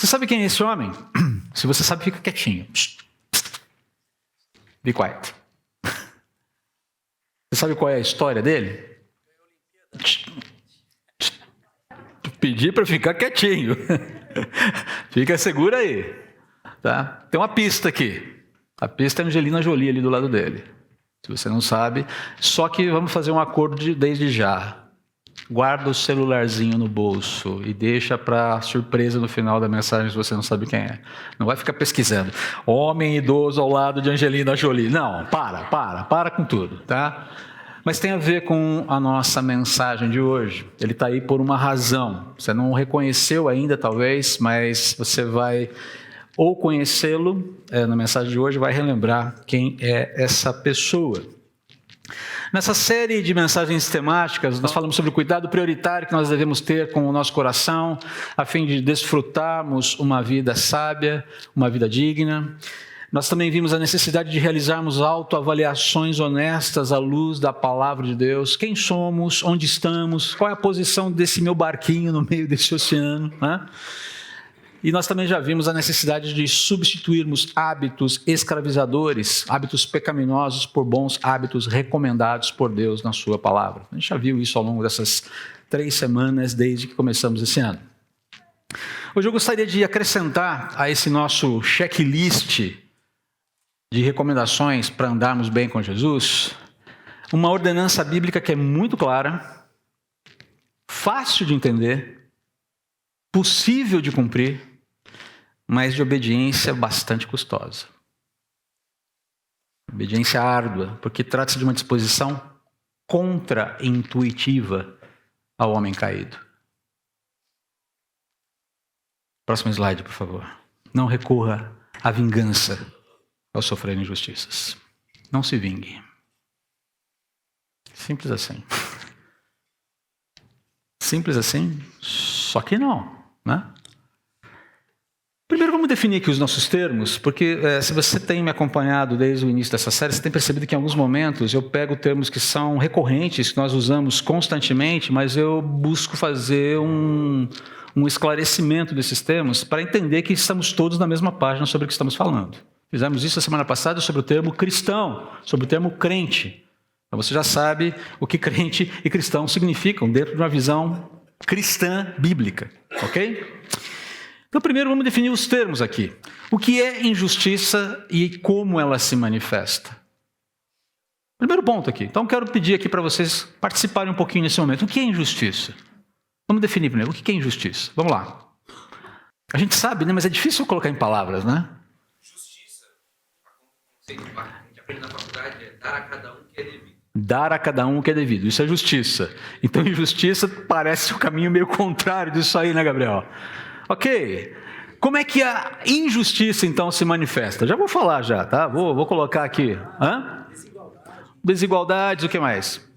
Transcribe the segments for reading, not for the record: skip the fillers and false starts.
sabe quem é esse homem? Se você sabe, fica quietinho. Be quiet. Você sabe qual é a história dele? Pedi para ficar quietinho. Fica seguro aí. Tá? Tem uma pista aqui. A pista é a Angelina Jolie ali do lado dele. Se você não sabe. Só que vamos fazer um acordo desde já. Guarda o celularzinho no bolso e deixa para surpresa no final da mensagem se você não sabe quem é. Não vai ficar pesquisando. Homem idoso ao lado de Angelina Jolie. Não, para com tudo, tá? Mas tem a ver com a nossa mensagem de hoje. Ele está aí por uma razão. Você não reconheceu ainda, talvez, mas você vai ou conhecê-lo na mensagem de hoje, vai relembrar quem é essa pessoa. Nessa série de mensagens temáticas, nós falamos sobre o cuidado prioritário que nós devemos ter com o nosso coração, a fim de desfrutarmos uma vida sábia, uma vida digna. Nós também vimos a necessidade de realizarmos autoavaliações honestas à luz da palavra de Deus. Quem somos? Onde estamos? Qual é a posição desse meu barquinho no meio desse oceano? Né? E nós também já vimos a necessidade de substituirmos hábitos escravizadores, hábitos pecaminosos por bons hábitos recomendados por Deus na sua palavra. A gente já viu isso ao longo dessas 3 semanas desde que começamos esse ano. Hoje eu gostaria de acrescentar a esse nosso checklist de recomendações para andarmos bem com Jesus, uma ordenança bíblica que é muito clara, fácil de entender, possível de cumprir, mas de obediência bastante custosa. Obediência árdua, porque trata-se de uma disposição contra-intuitiva ao homem caído. Próximo slide, por favor. Não recorra à vingança ao sofrer injustiças. Não se vingue. Simples assim. Simples assim, só que não, né? Primeiro vamos definir aqui os nossos termos, porque se você tem me acompanhado desde o início dessa série, você tem percebido que em alguns momentos eu pego termos que são recorrentes, que nós usamos constantemente, mas eu busco fazer um esclarecimento desses termos para entender que estamos todos na mesma página sobre o que estamos falando. Fizemos isso a semana passada sobre o termo cristão, sobre o termo crente. Então você já sabe o que crente e cristão significam dentro de uma visão cristã bíblica, ok? Então primeiro vamos definir os termos aqui. O que é injustiça e como ela se manifesta? Primeiro ponto aqui. Então quero pedir aqui para vocês participarem um pouquinho nesse momento. O que é injustiça? Vamos definir primeiro. O que é injustiça? Vamos lá. A gente sabe, né? Mas é difícil colocar em palavras, né? Justiça, o conceito que a gente aprende na faculdade é dar a cada um o que é devido. Dar a cada um o que é devido. Isso é justiça. Então injustiça parece o caminho meio contrário disso aí, né, Gabriel? Ok. Como é que a injustiça, então, se manifesta? Já vou falar já, tá? Vou colocar aqui. Desigualdades, o que mais?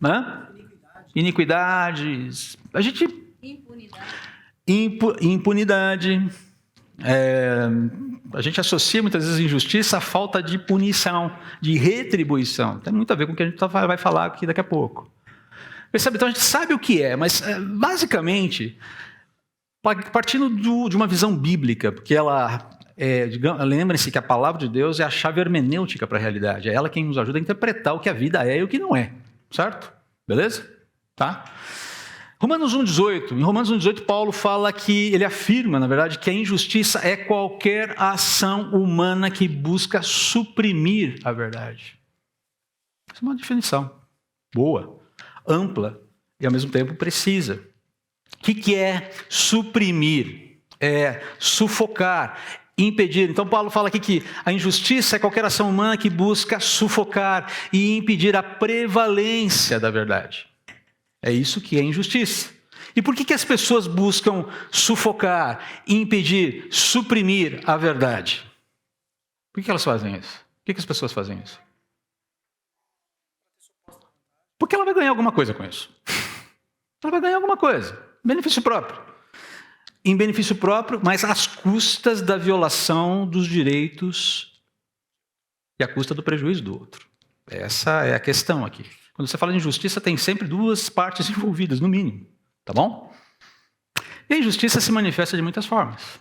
Iniquidades. A gente... Impunidade. A gente associa muitas vezes injustiça à falta de punição, de retribuição. Tem muito a ver com o que a gente vai falar aqui daqui a pouco. Percebe? Então a gente sabe o que é, mas basicamente, partindo de uma visão bíblica, porque lembrem-se que a palavra de Deus é a chave hermenêutica para a realidade. É ela quem nos ajuda a interpretar o que a vida é e o que não é. Certo? Beleza? Tá? Romanos 1,18. Em Romanos 1,18, Paulo fala que, ele afirma, na verdade, que a injustiça é qualquer ação humana que busca suprimir a verdade. Essa é uma definição boa, ampla e, ao mesmo tempo, precisa. O que é suprimir? É sufocar, impedir. Então, Paulo fala aqui que a injustiça é qualquer ação humana que busca sufocar e impedir a prevalência da verdade. É isso que é injustiça. E por que as pessoas buscam sufocar, impedir, suprimir a verdade? Por que elas fazem isso? Por que as pessoas fazem isso? Porque ela vai ganhar alguma coisa com isso. Ela vai ganhar alguma coisa. Benefício próprio. Em benefício próprio, mas às custas da violação dos direitos e à custa do prejuízo do outro. Essa é a questão aqui. Quando você fala de injustiça, tem sempre 2 partes envolvidas, no mínimo. Tá bom? E a injustiça se manifesta de muitas formas.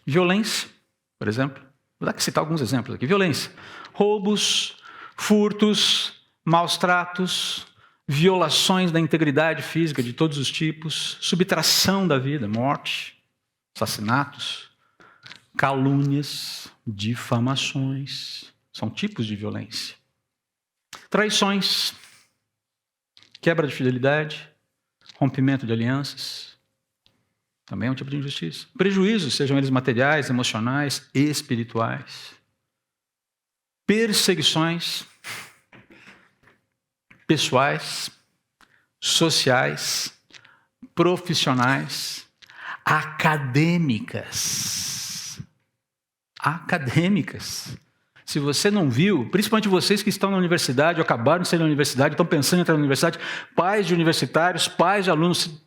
Violência, por exemplo. Vou dar que citar alguns exemplos aqui. Violência. Roubos, furtos, maus tratos, violações da integridade física de todos os tipos, subtração da vida, morte, assassinatos, calúnias, difamações. São tipos de violência. Traições, quebra de fidelidade, rompimento de alianças. Também é um tipo de injustiça. Prejuízos, sejam eles materiais, emocionais, espirituais. Perseguições pessoais, sociais, profissionais, acadêmicas. Acadêmicas. Se você não viu, principalmente vocês que estão na universidade, ou acabaram de sair da universidade, estão pensando em entrar na universidade, pais de universitários, pais de alunos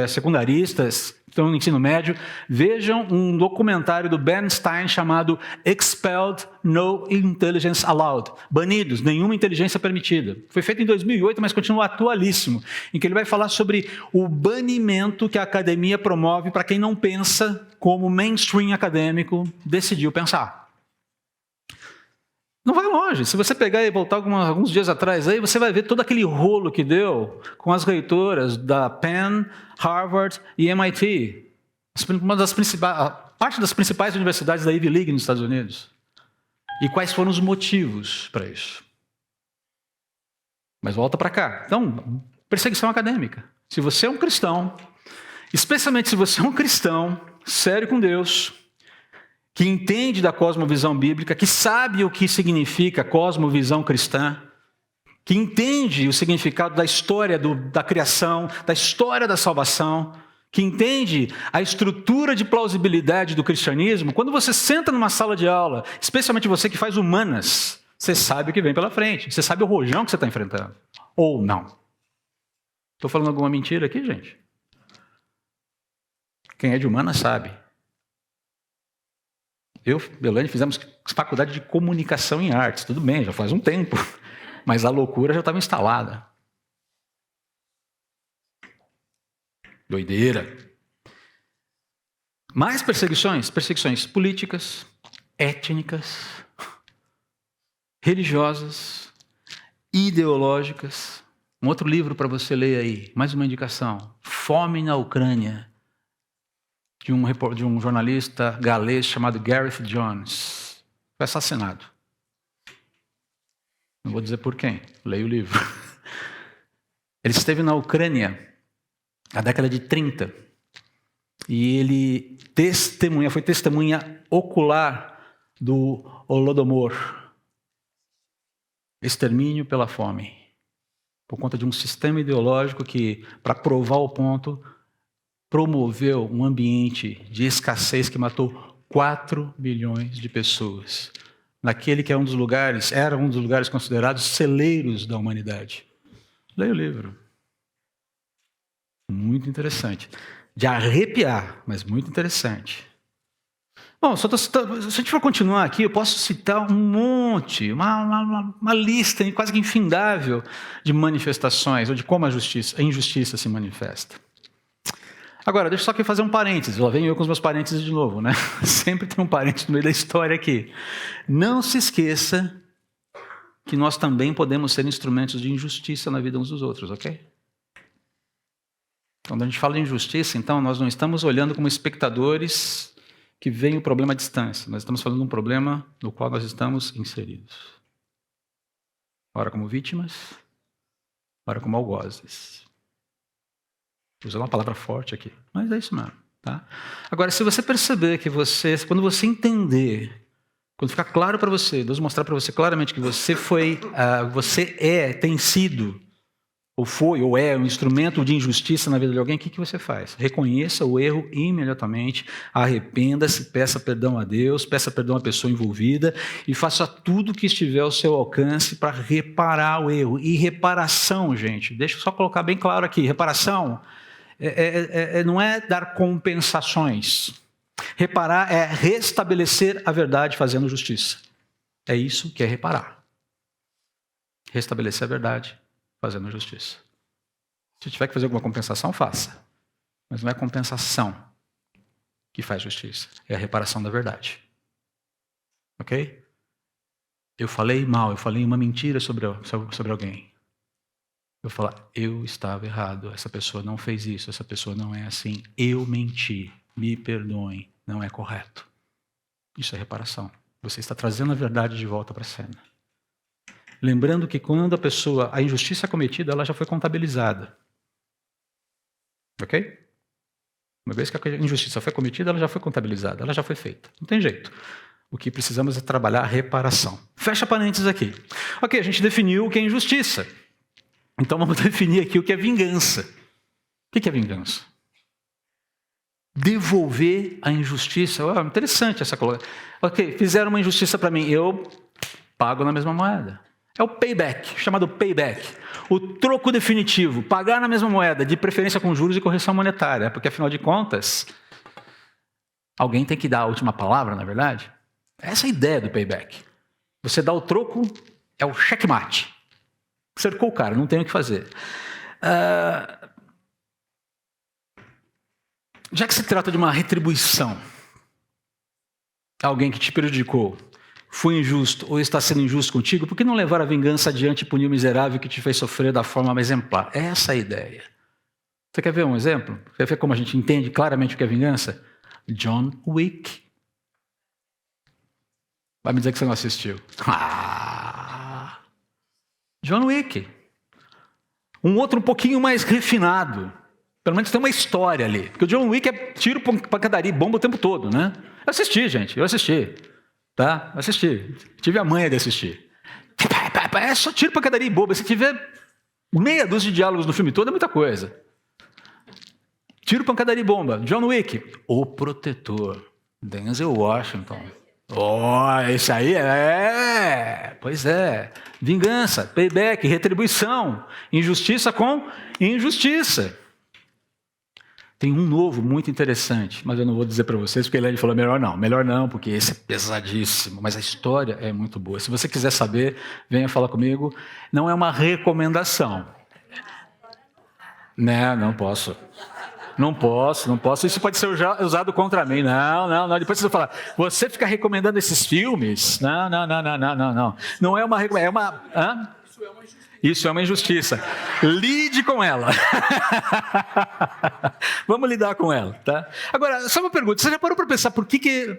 secundaristas, estão no ensino médio, vejam um documentário do Bernstein chamado Expelled, No Intelligence Allowed. Banidos, nenhuma inteligência permitida. Foi feito em 2008, mas continua atualíssimo, em que ele vai falar sobre o banimento que a academia promove para quem não pensa como o mainstream acadêmico decidiu pensar. Não vai longe. Se você pegar e voltar alguns dias atrás, aí você vai ver todo aquele rolo que deu com as reitoras da Penn, Harvard e MIT. Parte das principais universidades da Ivy League nos Estados Unidos. E quais foram os motivos para isso. Mas volta para cá. Então, perseguição acadêmica. Se você é um cristão, especialmente se você é um cristão sério com Deus, que entende da cosmovisão bíblica, que sabe o que significa cosmovisão cristã, que entende o significado da história da criação, da história da salvação, que entende a estrutura de plausibilidade do cristianismo, quando você senta numa sala de aula, especialmente você que faz humanas, você sabe o que vem pela frente, você sabe o rojão que você está enfrentando. Ou não. Estou falando alguma mentira aqui, gente? Quem é de humanas sabe. Eu e Belane fizemos faculdade de comunicação em artes. Tudo bem, já faz um tempo. Mas a loucura já estava instalada. Doideira. Mais perseguições? Perseguições políticas, étnicas, religiosas, ideológicas. Um outro livro para você ler aí. Mais uma indicação. Fome na Ucrânia. De um jornalista galês chamado Gareth Jones. Foi assassinado. Não vou dizer por quem, leia o livro. Ele esteve na Ucrânia na década de 30 e ele foi testemunha ocular do Holodomor, extermínio pela fome, por conta de um sistema ideológico que, para provar o ponto, promoveu um ambiente de escassez que matou 4 milhões de pessoas. Naquele que era um dos lugares considerados celeiros da humanidade. Leia o livro. Muito interessante. De arrepiar, mas muito interessante. Bom, se a gente for continuar aqui, eu posso citar um monte, uma lista quase que infindável de manifestações, ou de como a injustiça se manifesta. Agora, deixa eu só aqui fazer um parênteses. Lá venho eu com os meus parênteses de novo, né? Sempre tem um parênteses no meio da história aqui. Não se esqueça que nós também podemos ser instrumentos de injustiça na vida uns dos outros, ok? Quando a gente fala de injustiça, então, nós não estamos olhando como espectadores que veem o problema à distância. Nós estamos falando de um problema no qual nós estamos inseridos. Ora como vítimas, ora como algozes. Usar uma palavra forte aqui, mas é isso mesmo. Tá? Agora, se você perceber que quando você entender, quando ficar claro para você, Deus mostrar para você claramente que você tem sido, ou foi, ou é um instrumento de injustiça na vida de alguém, o que você faz? Reconheça o erro imediatamente, arrependa-se, peça perdão a Deus, peça perdão à pessoa envolvida e faça tudo o que estiver ao seu alcance para reparar o erro. E reparação, gente, deixa eu só colocar bem claro aqui, reparação não é dar compensações. Reparar é restabelecer a verdade fazendo justiça. É isso que é reparar. Restabelecer a verdade fazendo justiça. Se tiver que fazer alguma compensação, faça. Mas não é compensação que faz justiça. É a reparação da verdade. Ok? Eu falei mal, eu falei uma mentira sobre alguém. Eu falo, eu estava errado, essa pessoa não fez isso, essa pessoa não é assim. Eu menti, me perdoem, não é correto. Isso é reparação. Você está trazendo a verdade de volta para a cena. Lembrando que quando a injustiça cometida, ela já foi contabilizada. Ok? Uma vez que a injustiça foi cometida, ela já foi contabilizada, ela já foi feita. Não tem jeito. O que precisamos é trabalhar a reparação. Fecha parênteses aqui. Ok, a gente definiu o que é injustiça. Então vamos definir aqui o que é vingança. O que é vingança? Devolver a injustiça. Oh, interessante essa coisa. Ok, fizeram uma injustiça para mim, eu pago na mesma moeda. É o payback, chamado payback. O troco definitivo, pagar na mesma moeda, de preferência com juros e correção monetária, porque afinal de contas, alguém tem que dar a última palavra, na verdade. Essa é a ideia do payback. Você dá o troco, é o checkmate. Cercou o cara, não tem o que fazer. Já que se trata de uma retribuição, alguém que te prejudicou, foi injusto ou está sendo injusto contigo, por que não levar a vingança adiante e punir o miserável que te fez sofrer da forma mais exemplar? Essa é a ideia. Você quer ver um exemplo? Quer ver como a gente entende claramente o que é vingança? John Wick. Vai me dizer que você não assistiu. John Wick. Um outro um pouquinho mais refinado. Pelo menos tem uma história ali. Porque o John Wick é tiro, pancadaria e bomba o tempo todo, né? Eu assisti, gente. Eu assisti. Tá? Eu assisti. Tive a manha de assistir. É só tiro, pancadaria e bomba. Se tiver meia dúzia de diálogos no filme todo, é muita coisa. Tiro, pancadaria e bomba. John Wick. O Protetor. Denzel Washington. Isso aí pois é. Vingança, payback, retribuição. Injustiça com injustiça. Tem um novo muito interessante, mas eu não vou dizer para vocês, porque ele falou melhor não, porque esse é pesadíssimo, mas a história é muito boa. Se você quiser saber, venha falar comigo. Não é uma recomendação. Não posso. Não posso. Isso pode ser usado contra mim. Não. Depois você vai falar, você fica recomendando esses filmes? Não. Não é uma recomendação. É uma... Hã? Isso é uma injustiça. Lide com ela. Vamos lidar com ela, tá? Agora, só uma pergunta. Você já parou para pensar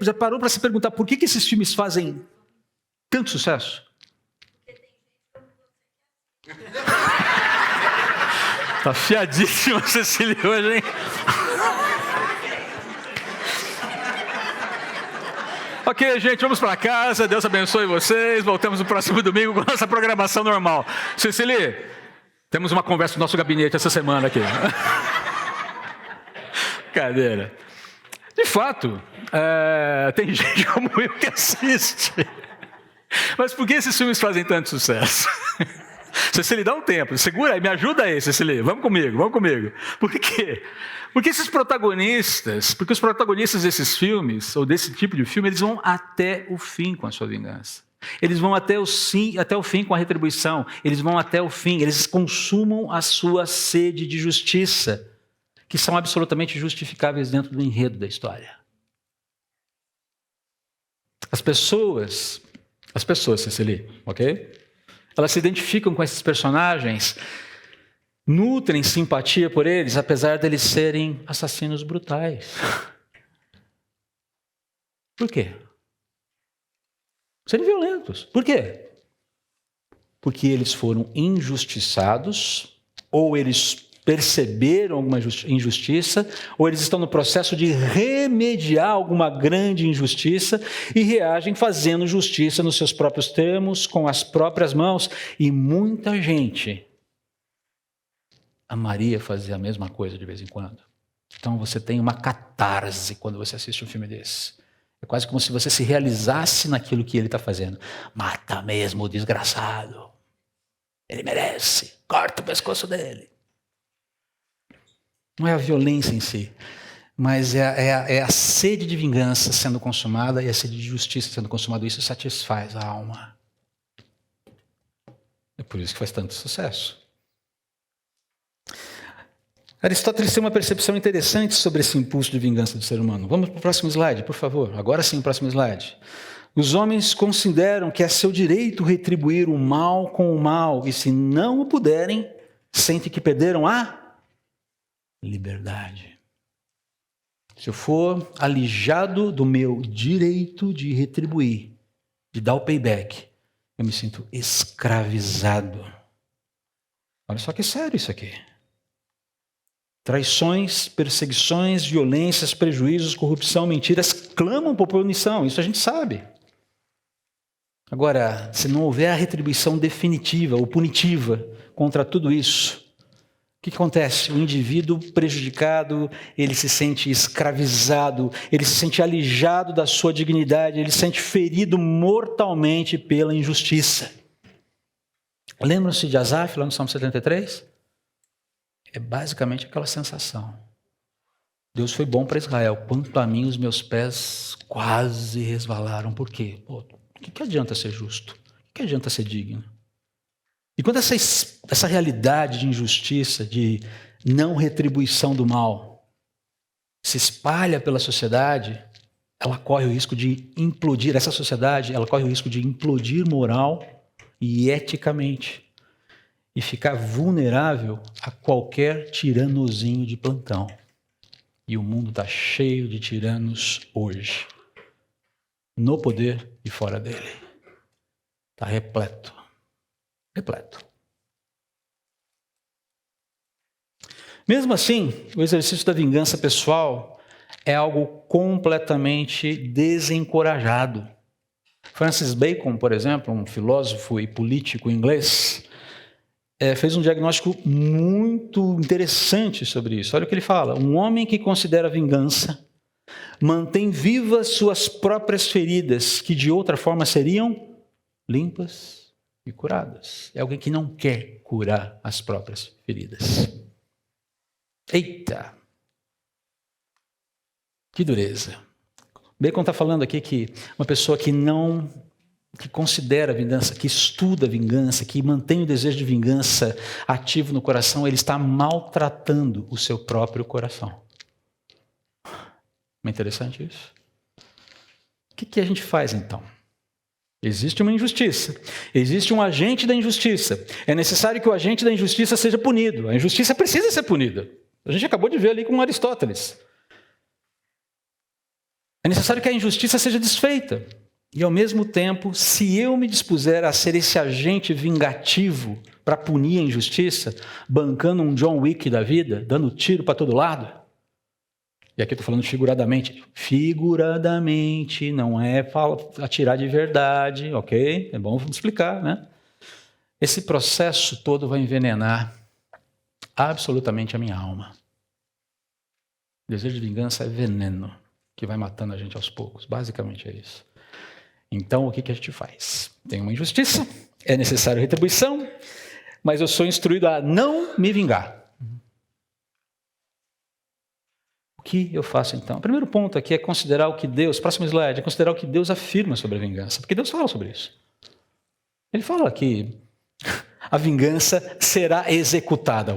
já parou para se perguntar por que esses filmes fazem tanto sucesso? Tá fiadíssima, Cecília, hoje, hein? Ok, gente, vamos para casa. Deus abençoe vocês. Voltamos no próximo domingo com nossa programação normal. Cecília, temos uma conversa no nosso gabinete essa semana aqui. Cadeira. De fato, tem gente como eu que assiste. Mas por que esses filmes fazem tanto sucesso? Cecília, dá um tempo, segura aí, me ajuda aí, Cecília, vamos comigo. Por quê? Porque os protagonistas desses filmes, ou desse tipo de filme, eles vão até o fim com a sua vingança. Eles vão até o fim com a retribuição. Eles vão até o fim, eles consumam a sua sede de justiça, que são absolutamente justificáveis dentro do enredo da história. As pessoas, Cecília, ok? Elas se identificam com esses personagens, nutrem simpatia por eles, apesar deles serem assassinos brutais. Por quê? Serem violentos. Por quê? Porque eles foram injustiçados, ou eles perceberam alguma injustiça, ou eles estão no processo de remediar alguma grande injustiça e reagem fazendo justiça nos seus próprios termos, com as próprias mãos. E muita gente amaria fazer a mesma coisa de vez em quando. Então você tem uma catarse quando você assiste um filme desse. É quase como se você se realizasse naquilo que ele está fazendo. Mata mesmo o desgraçado. Ele merece. Corta o pescoço dele. Não é a violência em si, mas é a sede de vingança sendo consumada e a sede de justiça sendo consumada. Isso satisfaz a alma. É por isso que faz tanto sucesso. Aristóteles tem uma percepção interessante sobre esse impulso de vingança do ser humano. Vamos para o próximo slide, por favor. Agora sim, próximo slide. Os homens consideram que é seu direito retribuir o mal com o mal, e se não o puderem, sentem que perderam a liberdade. Se eu for alijado do meu direito de retribuir, de dar o payback, eu me sinto escravizado. Olha só que sério isso aqui. Traições, perseguições, violências, prejuízos, corrupção, mentiras clamam por punição, isso a gente sabe. Agora, se não houver a retribuição definitiva ou punitiva contra tudo isso, o que acontece? O indivíduo prejudicado, ele se sente escravizado, ele se sente alijado da sua dignidade, ele se sente ferido mortalmente pela injustiça. Lembram-se de Asaf, lá no Salmo 73? É basicamente aquela sensação. Deus foi bom para Israel. Quanto a mim, os meus pés quase resvalaram. Por quê? O que adianta ser justo? O que adianta ser digno? E quando essa realidade de injustiça, de não retribuição do mal, se espalha pela sociedade, ela corre o risco de implodir. Essa sociedade, ela corre o risco de implodir moral e eticamente. E ficar vulnerável a qualquer tiranozinho de plantão. E o mundo está cheio de tiranos hoje. No poder e fora dele. Está repleto. Repleto. Mesmo assim, o exercício da vingança pessoal é algo completamente desencorajado. Francis Bacon, por exemplo, um filósofo e político inglês, fez um diagnóstico muito interessante sobre isso. Olha o que ele fala. Um homem que considera vingança mantém vivas suas próprias feridas, que de outra forma seriam limpas e curadas. É alguém que não quer curar as próprias feridas. Eita! Que dureza. Bacon está falando aqui que uma pessoa que considera a vingança, que estuda a vingança, que mantém o desejo de vingança ativo no coração, ele está maltratando o seu próprio coração. Não é interessante isso? O que a gente faz então? Existe uma injustiça, existe um agente da injustiça. É necessário que o agente da injustiça seja punido. A injustiça precisa ser punida. A gente acabou de ver ali com Aristóteles. É necessário que a injustiça seja desfeita. E, ao mesmo tempo, se eu me dispuser a ser esse agente vingativo para punir a injustiça, bancando um John Wick da vida, dando tiro para todo lado, e aqui eu estou falando figuradamente, não é atirar de verdade, ok? É bom explicar, né? Esse processo todo vai envenenar absolutamente a minha alma. O desejo de vingança é veneno, que vai matando a gente aos poucos, basicamente é isso. Então, o que a gente faz? Tem uma injustiça, é necessário retribuição, mas eu sou instruído a não me vingar. O que eu faço então? O primeiro ponto aqui é considerar o que Deus, próximo slide, é considerar o que Deus afirma sobre a vingança, porque Deus fala sobre isso. Ele fala que a vingança será executada.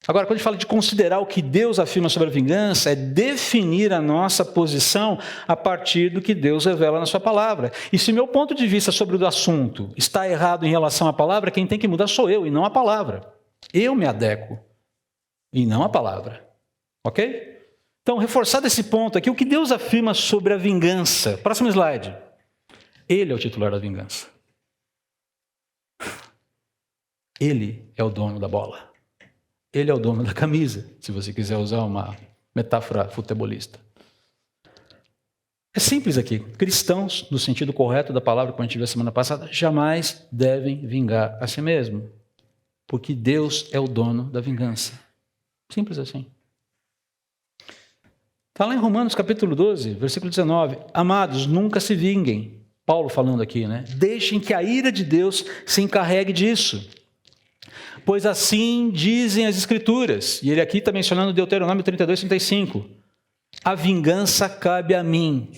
Agora, quando a gente fala de considerar o que Deus afirma sobre a vingança, é definir a nossa posição a partir do que Deus revela na sua palavra. E se meu ponto de vista sobre o assunto está errado em relação à palavra, quem tem que mudar sou eu e não a palavra. Eu me adequo e não a palavra. Ok? Então, reforçado esse ponto aqui, o que Deus afirma sobre a vingança. Próximo slide. Ele é o titular da vingança. Ele é o dono da bola. Ele é o dono da camisa, se você quiser usar uma metáfora futebolista. É simples aqui. Cristãos, no sentido correto da palavra que a gente viu a semana passada, jamais devem vingar a si mesmo. Porque Deus é o dono da vingança. Simples assim. Está lá em Romanos capítulo 12, versículo 19. Amados, nunca se vinguem. Paulo falando aqui, né? Deixem que a ira de Deus se encarregue disso. Pois assim dizem as Escrituras. E ele aqui está mencionando Deuteronômio 32, 35. A vingança cabe a mim.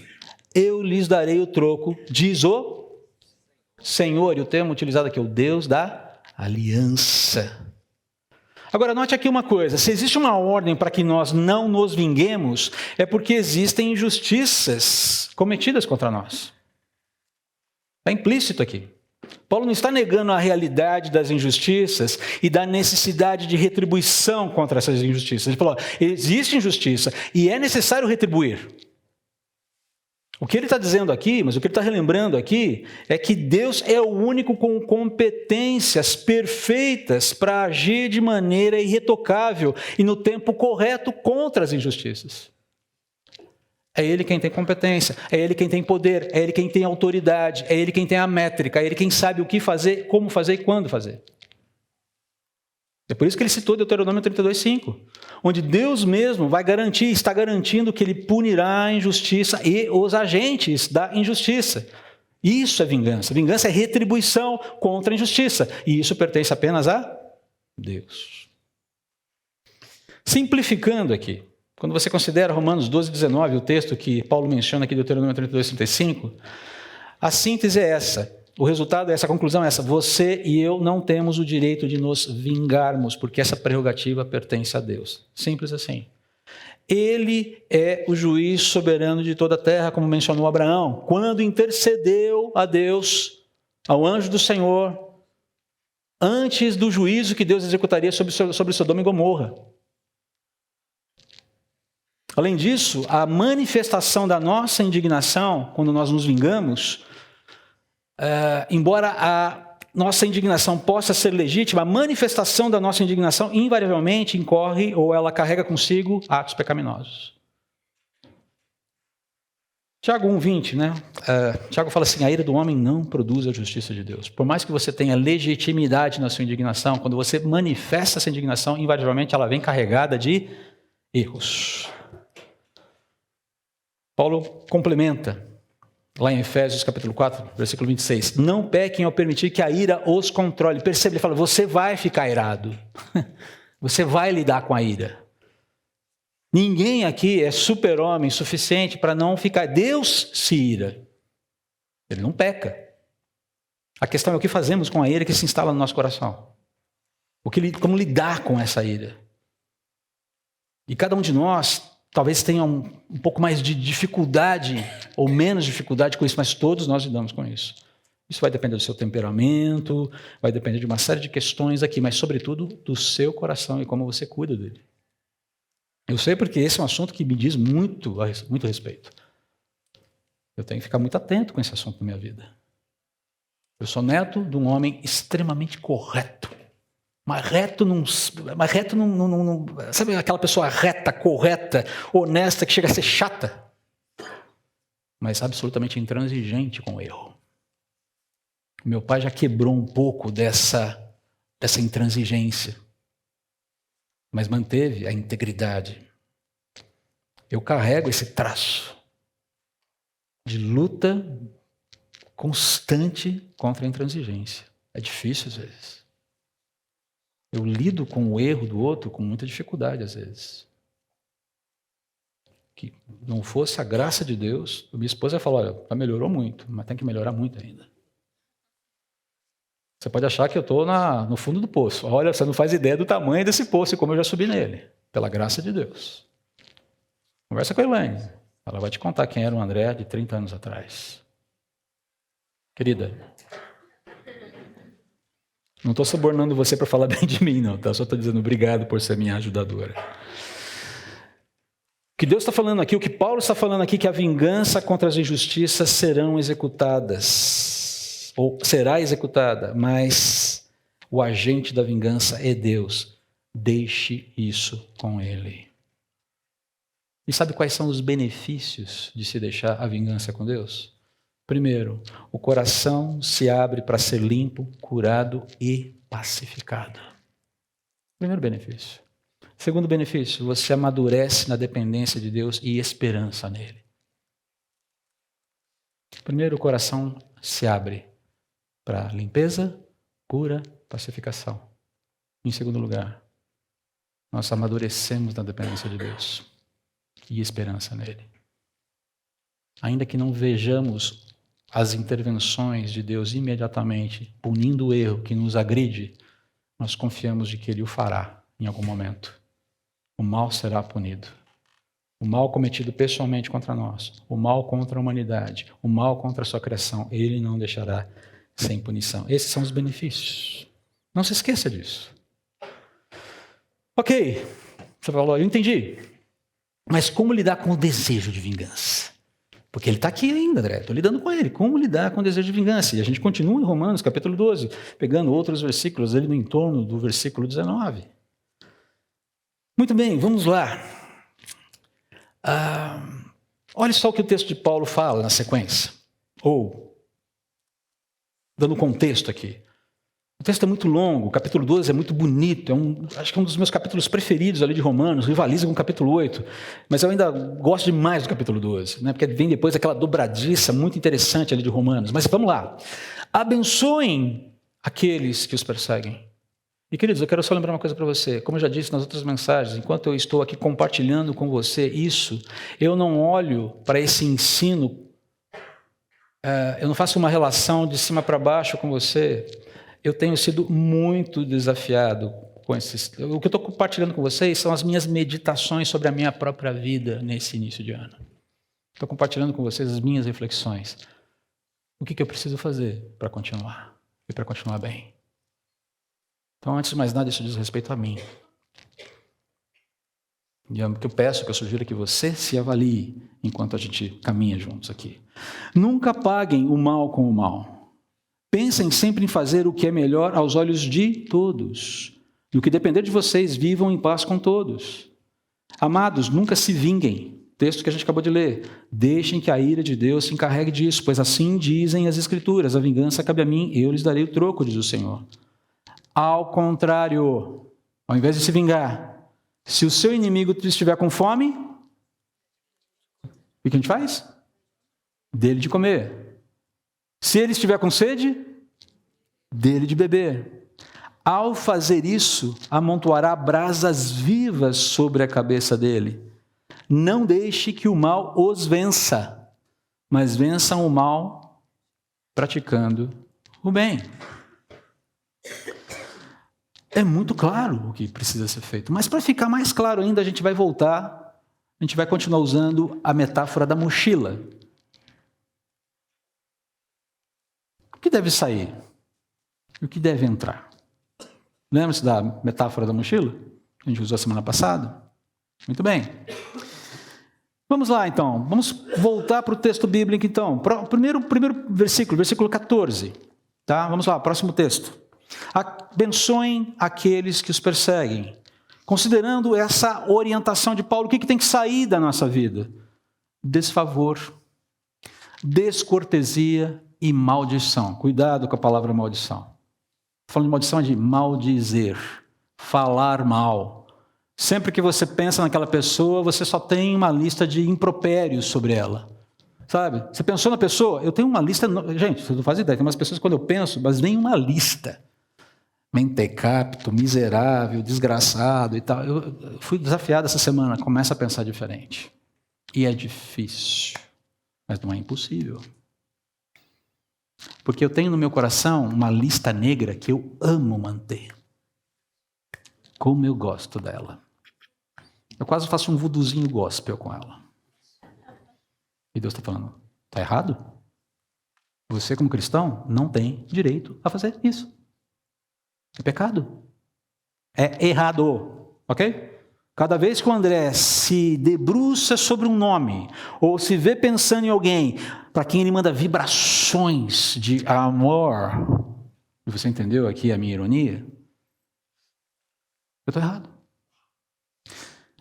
Eu lhes darei o troco, diz o Senhor. E o termo utilizado aqui é o Deus da aliança. Agora, note aqui uma coisa: se existe uma ordem para que nós não nos vinguemos, é porque existem injustiças cometidas contra nós. Está implícito aqui. Paulo não está negando a realidade das injustiças e da necessidade de retribuição contra essas injustiças. Ele falou: existe injustiça e é necessário retribuir. O que ele está dizendo aqui, mas o que ele está relembrando aqui, é que Deus é o único com competências perfeitas para agir de maneira irretocável e no tempo correto contra as injustiças. É Ele quem tem competência, é Ele quem tem poder, é Ele quem tem autoridade, é Ele quem tem a métrica, é Ele quem sabe o que fazer, como fazer e quando fazer. É por isso que ele citou Deuteronômio 32:5, onde Deus mesmo vai garantir, está garantindo que Ele punirá a injustiça e os agentes da injustiça. Isso é vingança. Vingança é retribuição contra a injustiça. E isso pertence apenas a Deus. Simplificando aqui, quando você considera Romanos 12:19, o texto que Paulo menciona aqui, Deuteronômio 32:35, a síntese é essa. O resultado é essa, a conclusão é essa: você e eu não temos o direito de nos vingarmos, porque essa prerrogativa pertence a Deus. Simples assim. Ele é o juiz soberano de toda a terra, como mencionou Abraão, quando intercedeu a Deus, ao anjo do Senhor, antes do juízo que Deus executaria sobre Sodoma e Gomorra. Além disso, a manifestação da nossa indignação, quando nós nos vingamos, embora a nossa indignação possa ser legítima, a manifestação da nossa indignação invariavelmente incorre ou ela carrega consigo atos pecaminosos. Tiago 1:20, né? Tiago fala assim: a ira do homem não produz a justiça de Deus. Por mais que você tenha legitimidade na sua indignação, quando você manifesta essa indignação, invariavelmente ela vem carregada de erros. Paulo complementa lá em Efésios capítulo 4, versículo 26. Não pequem ao permitir que a ira os controle. Perceba, ele fala: você vai ficar irado. Você vai lidar com a ira. Ninguém aqui é super-homem suficiente para não ficar. Deus se ira. Ele não peca. A questão é o que fazemos com a ira que se instala no nosso coração. Como lidar com essa ira. E cada um de nós talvez tenha um pouco mais de dificuldade ou menos dificuldade com isso, mas todos nós lidamos com isso. Isso vai depender do seu temperamento, vai depender de uma série de questões aqui, mas sobretudo do seu coração e como você cuida dele. Eu sei porque esse é um assunto que me diz muito respeito. Eu tenho que ficar muito atento com esse assunto na minha vida. Eu sou neto de um homem extremamente correto. Mas reto não. Sabe aquela pessoa reta, correta, honesta, que chega a ser chata? Mas absolutamente intransigente com o erro. Meu pai já quebrou um pouco dessa intransigência, mas manteve a integridade. Eu carrego esse traço de luta constante contra a intransigência. É difícil às vezes. Eu lido com o erro do outro com muita dificuldade, às vezes. Que não fosse a graça de Deus, minha esposa falou: olha, já melhorou muito, mas tem que melhorar muito ainda. Você pode achar que eu estou no fundo do poço. Olha, você não faz ideia do tamanho desse poço e como eu já subi nele, pela graça de Deus. Conversa com a Elaine. Ela vai te contar quem era o André de 30 anos atrás. Querida, não estou subornando você para falar bem de mim, não, tá? Só estou dizendo obrigado por ser minha ajudadora. O que Deus está falando aqui, o que Paulo está falando aqui, que a vingança contra as injustiças serão executadas, ou será executada, mas o agente da vingança é Deus. Deixe isso com Ele. E sabe quais são os benefícios de se deixar a vingança com Deus? Primeiro, o coração se abre para ser limpo, curado e pacificado. Primeiro benefício. Segundo benefício, você amadurece na dependência de Deus e esperança nele. Primeiro, o coração se abre para limpeza, cura, pacificação. Em segundo lugar, nós amadurecemos na dependência de Deus e esperança nele. Ainda que não vejamos as intervenções de Deus imediatamente, punindo o erro que nos agride, nós confiamos de que Ele o fará em algum momento. O mal será punido. O mal cometido pessoalmente contra nós, o mal contra a humanidade, o mal contra a sua criação, ele não deixará sem punição. Esses são os benefícios. Não se esqueça disso. Ok, você falou, eu entendi. Mas como lidar com o desejo de vingança? Porque ele está aqui ainda, André, estou lidando com ele. Como lidar com o desejo de vingança? E a gente continua em Romanos, capítulo 12, pegando outros versículos ali no entorno do versículo 19. Muito bem, vamos lá. Olha só o que o texto de Paulo fala na sequência. Ou, dando contexto aqui. O texto é muito longo, o capítulo 12 é muito bonito, acho que é um dos meus capítulos preferidos ali de Romanos, rivaliza com o capítulo 8, mas eu ainda gosto demais do capítulo 12, né? Porque vem depois aquela dobradiça muito interessante ali de Romanos. Mas vamos lá. Abençoem aqueles que os perseguem. E queridos, eu quero só lembrar uma coisa para você. Como eu já disse nas outras mensagens, enquanto eu estou aqui compartilhando com você isso, eu não olho para esse ensino, eu não faço uma relação de cima para baixo com você. Eu tenho sido muito desafiado com esses... O que eu estou compartilhando com vocês são as minhas meditações sobre a minha própria vida nesse início de ano. Estou compartilhando com vocês as minhas reflexões. O que eu preciso fazer para continuar? E para continuar bem? Então, antes de mais nada, isso diz respeito a mim. E é o que eu peço, que eu sugiro que você se avalie enquanto a gente caminha juntos aqui. Nunca paguem o mal com o mal. Pensem sempre em fazer o que é melhor aos olhos de todos. No que depender de vocês, vivam em paz com todos. Amados, nunca se vinguem. Texto que a gente acabou de ler. Deixem que a ira de Deus se encarregue disso, pois assim dizem as Escrituras. A vingança cabe a mim, eu lhes darei o troco, diz o Senhor. Ao contrário, ao invés de se vingar, se o seu inimigo estiver com fome, o que a gente faz? Dele de comer. Se ele estiver com sede, dele de beber. Ao fazer isso, amontoará brasas vivas sobre a cabeça dele. Não deixe que o mal os vença, mas vençam o mal praticando o bem. É muito claro o que precisa ser feito. Mas para ficar mais claro ainda, a gente vai continuar usando a metáfora da mochila. O que deve sair? E o que deve entrar? Lembra-se da metáfora da mochila? A gente usou a semana passada? Muito bem. Vamos lá, então. Vamos voltar para o texto bíblico, então. Primeiro versículo 14. Tá? Vamos lá, próximo texto. Abençoem aqueles que os perseguem. Considerando essa orientação de Paulo, o que tem que sair da nossa vida? Desfavor, descortesia e maldição. Cuidado com a palavra maldição. Falando de maldição é de maldizer, falar mal. Sempre que você pensa naquela pessoa, você só tem uma lista de impropérios sobre ela. Sabe? Você pensou na pessoa? Eu tenho uma lista... Gente, você não faz ideia. Tem umas pessoas que quando eu penso, mas nem uma lista. Mentecapto, miserável, desgraçado e tal. Eu fui desafiado essa semana. Começa a pensar diferente. E é difícil. Mas não é impossível. Porque eu tenho no meu coração uma lista negra que eu amo manter. Como eu gosto dela. Eu quase faço um vuduzinho gospel com ela. E Deus está falando, está errado? Você como cristão não tem direito a fazer isso. É pecado. É errado. Ok? Cada vez que o André se debruça sobre um nome, ou se vê pensando em alguém, para quem ele manda vibrações de amor, e você entendeu aqui a minha ironia? Eu estou errado.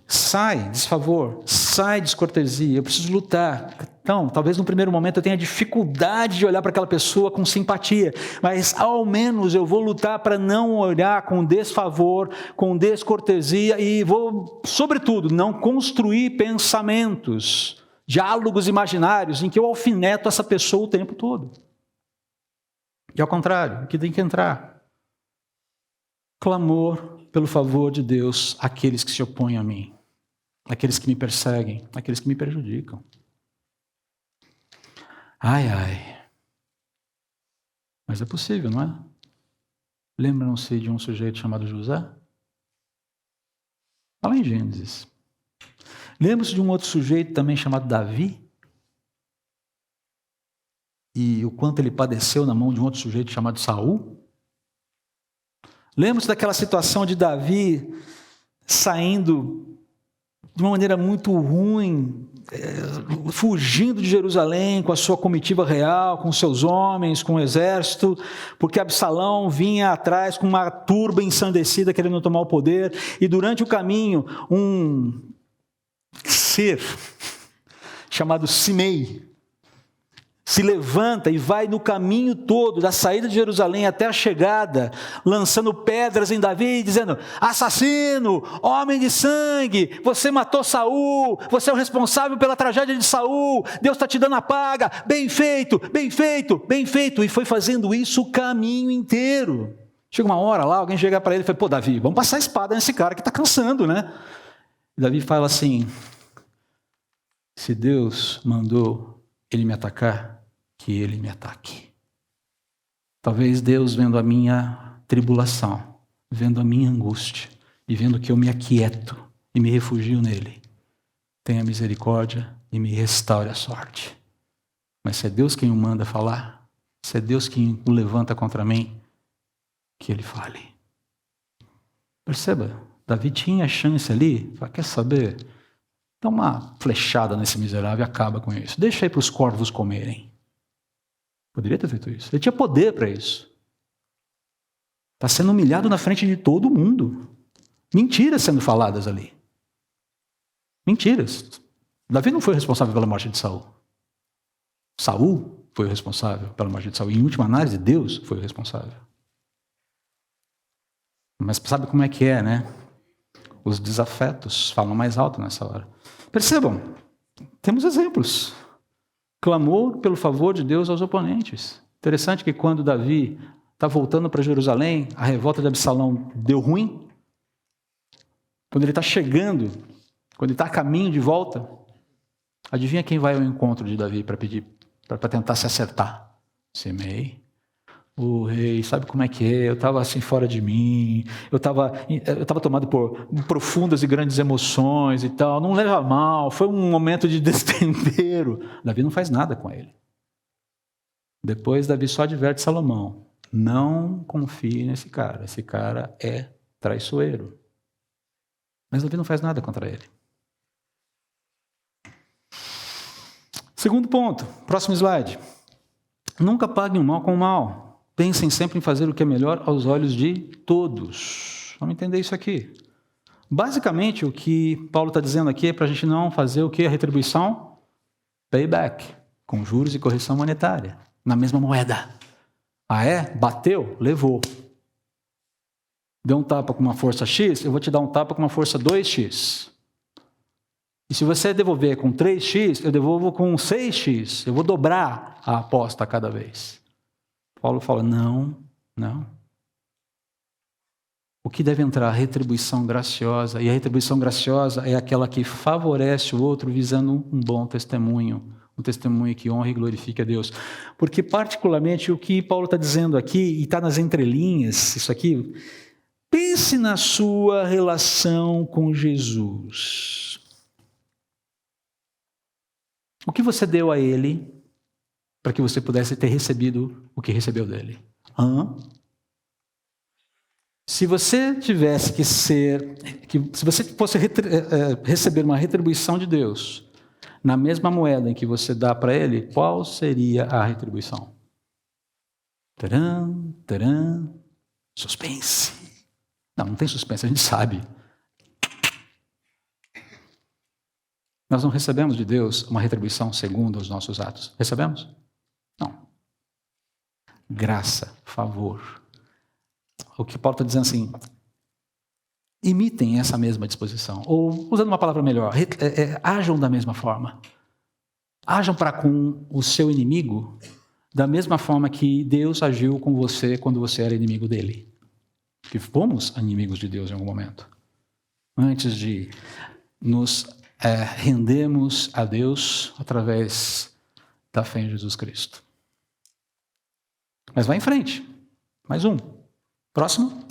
Sai desfavor, sai descortesia, eu preciso lutar. Então, talvez no primeiro momento eu tenha dificuldade de olhar para aquela pessoa com simpatia, mas ao menos eu vou lutar para não olhar com desfavor, com descortesia e vou, sobretudo, não construir pensamentos, diálogos imaginários em que eu alfineto essa pessoa o tempo todo. E ao contrário, o que tem que entrar? Clamor pelo favor de Deus àqueles que se opõem a mim. Aqueles que me perseguem, aqueles que me prejudicam. Ai, ai. Mas é possível, não é? Lembram-se de um sujeito chamado José? Está lá em Gênesis. Lembra-se de um outro sujeito também chamado Davi? E o quanto ele padeceu na mão de um outro sujeito chamado Saul? Lembra-se daquela situação de Davi saindo de uma maneira muito ruim, fugindo de Jerusalém com a sua comitiva real, com seus homens, com o exército, porque Absalão vinha atrás com uma turba ensandecida querendo tomar o poder, e durante o caminho um ser chamado Simei se levanta e vai no caminho todo, da saída de Jerusalém até a chegada, lançando pedras em Davi, dizendo: assassino, homem de sangue, você matou Saul, você é o responsável pela tragédia de Saul, Deus está te dando a paga, bem feito, bem feito, bem feito. E foi fazendo isso o caminho inteiro. Chega uma hora lá, alguém chega para ele e fala: pô, Davi, vamos passar a espada nesse cara que está cansando, né? E Davi fala assim: se Deus mandou ele me atacar, que ele me ataque. Talvez Deus, vendo a minha tribulação, vendo a minha angústia, e vendo que eu me aquieto e me refugio nele, tenha misericórdia e me restaure a sorte. Mas se é Deus quem o manda falar, se é Deus quem o levanta contra mim, que ele fale. Perceba, Davi tinha a chance ali, fala: quer saber? Dá uma flechada nesse miserável e acaba com isso. Deixa aí para os corvos comerem. Poderia ter feito isso. Ele tinha poder para isso. Está sendo humilhado na frente de todo mundo. Mentiras sendo faladas ali. Mentiras. Davi não foi responsável pela morte de Saul. Saul foi o responsável pela morte de Saul. Em última análise, Deus foi o responsável. Mas sabe como é que é, né? Os desafetos falam mais alto nessa hora. Percebam, temos exemplos. Clamor pelo favor de Deus aos oponentes. Interessante que quando Davi está voltando para Jerusalém, a revolta de Absalão deu ruim. Quando ele está chegando, quando ele está a caminho de volta, adivinha quem vai ao encontro de Davi para pedir, para tentar se acertar? Simei. O rei, sabe como é que é? Eu estava assim fora de mim, eu estava tomado por profundas e grandes emoções e tal, não leva a mal, foi um momento de destempero. Davi não faz nada com ele. Depois Davi só adverte Salomão: não confie nesse cara, esse cara é traiçoeiro. Mas Davi não faz nada contra ele. Segundo ponto, próximo slide. Nunca paguem o mal com o mal. Pensem sempre em fazer o que é melhor aos olhos de todos. Vamos entender isso aqui. Basicamente, o que Paulo está dizendo aqui é para a gente não fazer o que? A retribuição? Payback, com juros e correção monetária, na mesma moeda. Ah é? Bateu? Levou. Deu um tapa com uma força X, eu vou te dar um tapa com uma força 2x. E se você devolver com 3x, eu devolvo com 6x. Eu vou dobrar a aposta a cada vez. Paulo fala: não. O que deve entrar? A retribuição graciosa. E a retribuição graciosa é aquela que favorece o outro visando um bom testemunho. Um testemunho que honra e glorifique a Deus. Porque particularmente o que Paulo está dizendo aqui, e está nas entrelinhas, isso aqui, pense na sua relação com Jesus. O que você deu a ele para que você pudesse ter recebido o que recebeu dele? Se você tivesse que se você fosse receber uma retribuição de Deus na mesma moeda em que você dá para ele, qual seria a retribuição? Tcharam, suspense. Não tem suspense, a gente sabe. Nós não recebemos de Deus uma retribuição segundo os nossos atos. Recebemos? Não. Graça, favor. O que Paulo está dizendo assim: imitem essa mesma disposição. Ou, usando uma palavra melhor, ajam da mesma forma. Ajam para com o seu inimigo da mesma forma que Deus agiu com você quando você era inimigo dele. Que fomos inimigos de Deus em algum momento. Antes de nos rendermos a Deus através da fé em Jesus Cristo. Mas vai em frente. Mais um. Próximo.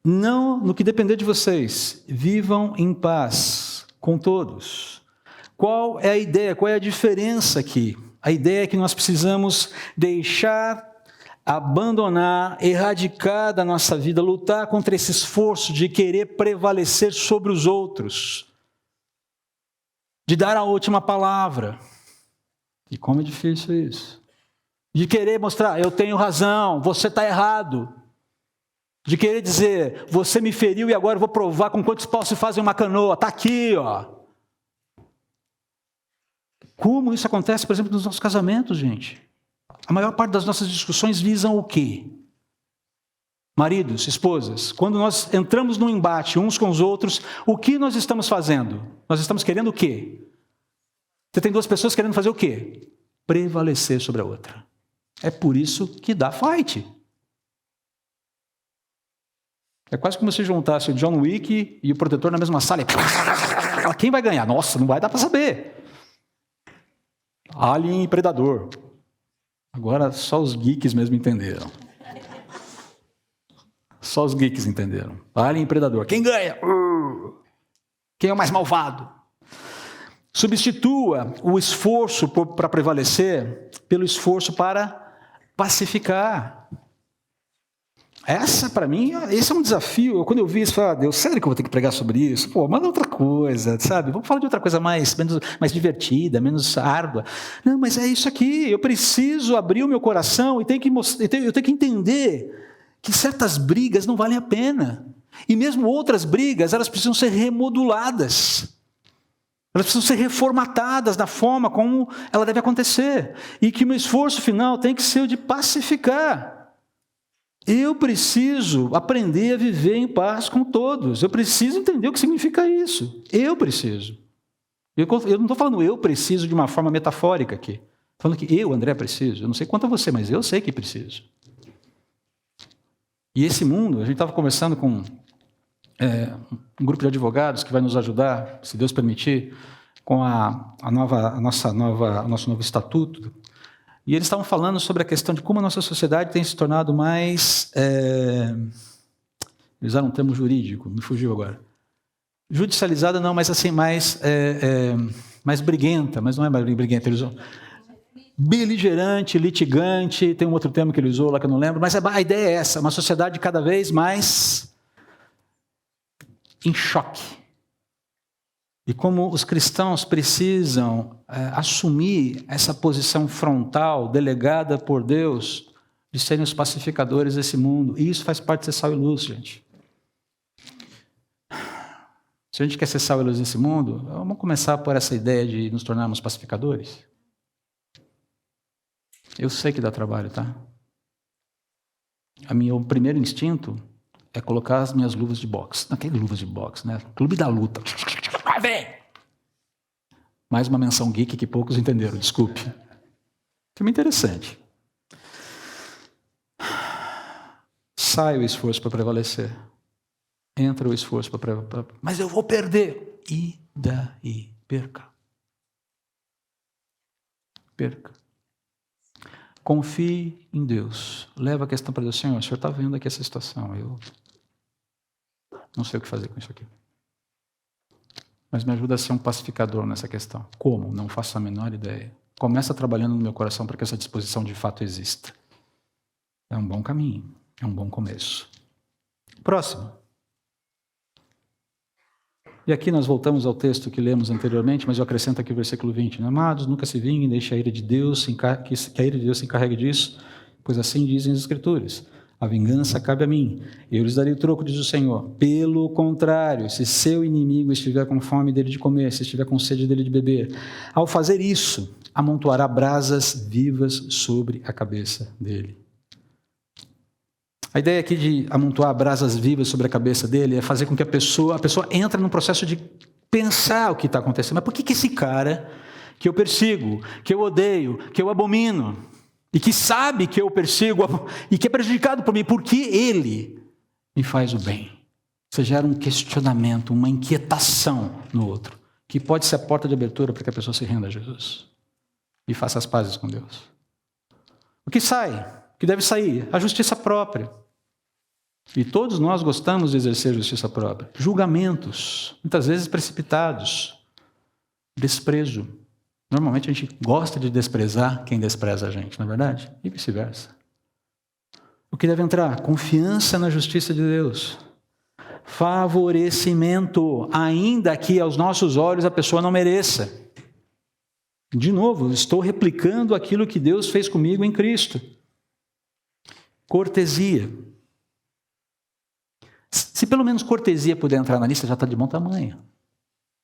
Não, no que depender de vocês, vivam em paz com todos. Qual é a ideia? Qual é a diferença aqui? A ideia é que nós precisamos deixar, abandonar, erradicar da nossa vida, lutar contra esse esforço de querer prevalecer sobre os outros, de dar a última palavra. E como é difícil isso. De querer mostrar, eu tenho razão, você está errado. De querer dizer, você me feriu e agora eu vou provar com quantos paus se fazem uma canoa. Está aqui, ó. Como isso acontece, por exemplo, nos nossos casamentos, gente? A maior parte das nossas discussões visam o quê? Maridos, esposas, quando nós entramos num embate uns com os outros, o que nós estamos fazendo? Nós estamos querendo o quê? Você tem duas pessoas querendo fazer o quê? Prevalecer sobre a outra. É por isso que dá fight. É quase como se juntasse o John Wick e o protetor na mesma sala. Quem vai ganhar? Nossa, não vai dar para saber. Alien e Predador. Agora só os geeks mesmo entenderam. Só os geeks entenderam. Alien e Predador. Quem ganha? Quem é o mais malvado? Substitua o esforço para prevalecer pelo esforço para pacificar. Essa, para mim, esse é um desafio. Quando eu vi isso, eu falei, Deus, sério que eu vou ter que pregar sobre isso? Pô, manda outra coisa, sabe? Vamos falar de outra coisa mais divertida, menos árdua. Não, mas é isso aqui. Eu preciso abrir o meu coração e eu tenho que entender que certas brigas não valem a pena. E mesmo outras brigas, elas precisam ser remoduladas. Elas precisam ser reformatadas da forma como ela deve acontecer. E que o meu esforço final tem que ser o de pacificar. Eu preciso aprender a viver em paz com todos. Eu preciso entender o que significa isso. Eu preciso. Eu não estou falando eu preciso de uma forma metafórica aqui. Estou falando que eu, André, preciso. Eu não sei quanto a você, mas eu sei que preciso. E esse mundo, a gente estava conversando com um grupo de advogados que vai nos ajudar, se Deus permitir, com o nosso novo estatuto. E eles estavam falando sobre a questão de como a nossa sociedade tem se tornado mais... Eles usaram um termo jurídico, me fugiu agora. Judicializada não, mas assim, mais briguenta, mas não é mais briguenta, eles usam... Beligerante, litigante, tem um outro termo que ele usou lá que eu não lembro, mas a ideia é essa, uma sociedade cada vez mais em choque. E como os cristãos precisam assumir essa posição frontal, delegada por Deus, de serem os pacificadores desse mundo. E isso faz parte de ser sal e luz, gente. Se a gente quer ser sal e luz nesse mundo, vamos começar por essa ideia de nos tornarmos pacificadores. Eu sei que dá trabalho, tá? O primeiro instinto é colocar as minhas luvas de boxe. Não, que luvas de boxe, né? Clube da luta. Vai, vem! Mais uma menção geek que poucos entenderam, desculpe. Filme interessante. Sai o esforço para prevalecer. Entra o esforço para... Mas eu vou perder. E daí? Perca. Perca. Confie em Deus. Leva a questão para Deus. Senhor, o Senhor está vendo aqui essa situação. Eu não sei o que fazer com isso aqui. Mas me ajuda a ser um pacificador nessa questão. Como? Não faço a menor ideia. Começa trabalhando no meu coração para que essa disposição de fato exista. É um bom caminho. É um bom começo. Próximo. E aqui nós voltamos ao texto que lemos anteriormente, mas eu acrescento aqui o versículo 20. Amados, nunca se vinguem, deixe a ira de Deus, que a ira de Deus se encarregue disso, pois assim dizem as Escrituras. A vingança cabe a mim, eu lhes darei o troco, diz o Senhor. Pelo contrário, se seu inimigo estiver com fome dele de comer, se estiver com sede dele de beber, ao fazer isso, amontoará brasas vivas sobre a cabeça dele. A ideia aqui de amontoar brasas vivas sobre a cabeça dele é fazer com que a pessoa entre num processo de pensar o que está acontecendo. Mas por que esse cara que eu persigo, que eu odeio, que eu abomino, e que sabe que eu persigo e que é prejudicado por mim, por que ele me faz o bem? Você gera um questionamento, uma inquietação no outro, que pode ser a porta de abertura para que a pessoa se renda a Jesus e faça as pazes com Deus. O que sai? O que deve sair? A justiça própria. E todos nós gostamos de exercer justiça própria. Julgamentos, muitas vezes precipitados. Desprezo. Normalmente a gente gosta de desprezar quem despreza a gente, não é verdade? E vice-versa. O que deve entrar? Confiança na justiça de Deus. Favorecimento, ainda que aos nossos olhos a pessoa não mereça. De novo, estou replicando aquilo que Deus fez comigo em Cristo. Cortesia. Se pelo menos cortesia puder entrar na lista, já está de bom tamanho.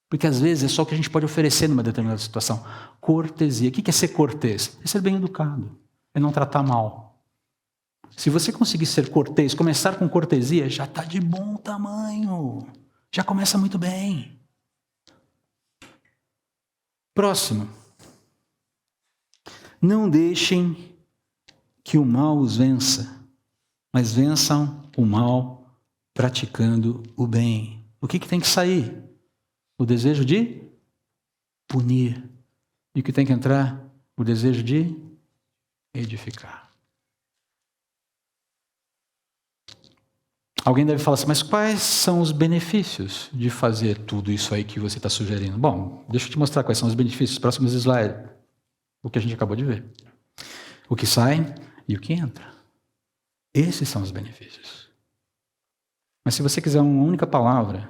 Porque às vezes é só o que a gente pode oferecer numa determinada situação. Cortesia. O que é ser cortês? É ser bem educado. É não tratar mal. Se você conseguir ser cortês, começar com cortesia, já está de bom tamanho. Já começa muito bem. Próximo. Não deixem que o mal os vença, mas vençam o mal praticando o bem. O que tem que sair? O desejo de punir. E o que tem que entrar? O desejo de edificar. Alguém deve falar assim, mas quais são os benefícios de fazer tudo isso aí que você está sugerindo? Bom, deixa eu te mostrar quais são os benefícios. Próximos slides. O que a gente acabou de ver. O que sai e o que entra. Esses são os benefícios. Mas se você quiser uma única palavra,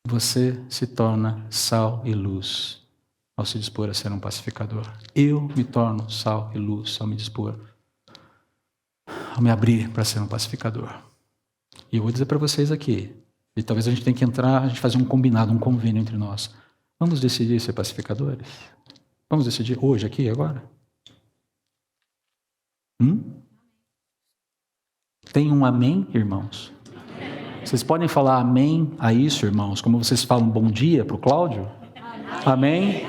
você se torna sal e luz ao se dispor a ser um pacificador. Eu me torno sal e luz ao me dispor, ao me abrir para ser um pacificador. E eu vou dizer para vocês aqui, e talvez a gente tenha que entrar, a gente fazer um combinado, um convênio entre nós. Vamos decidir ser pacificadores? Vamos decidir hoje, aqui, agora? Tem um amém, irmãos? Vocês podem falar amém a isso, irmãos? Como vocês falam bom dia para o Cláudio? Amém?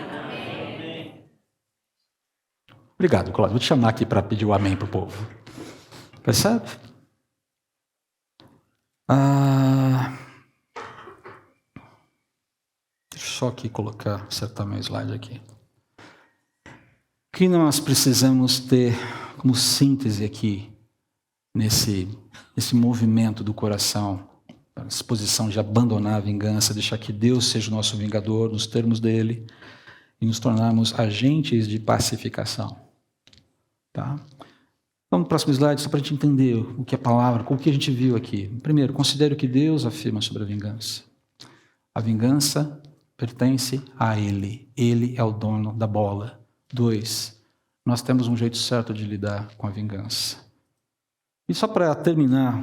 Obrigado, Cláudio. Vou te chamar aqui para pedir o amém para o povo. Percebe? Deixa eu só aqui colocar, acertar meu slide aqui. O que nós precisamos ter como síntese aqui, nesse movimento do coração, a disposição de abandonar a vingança, deixar que Deus seja o nosso vingador, nos termos dele, e nos tornarmos agentes de pacificação. Tá? Vamos para o próximo slide, só para a gente entender o que é a palavra, o que a gente viu aqui. Primeiro, considere o que Deus afirma sobre a vingança. A vingança pertence a Ele. Ele é o dono da bola. 2, nós temos um jeito certo de lidar com a vingança. E só para terminar,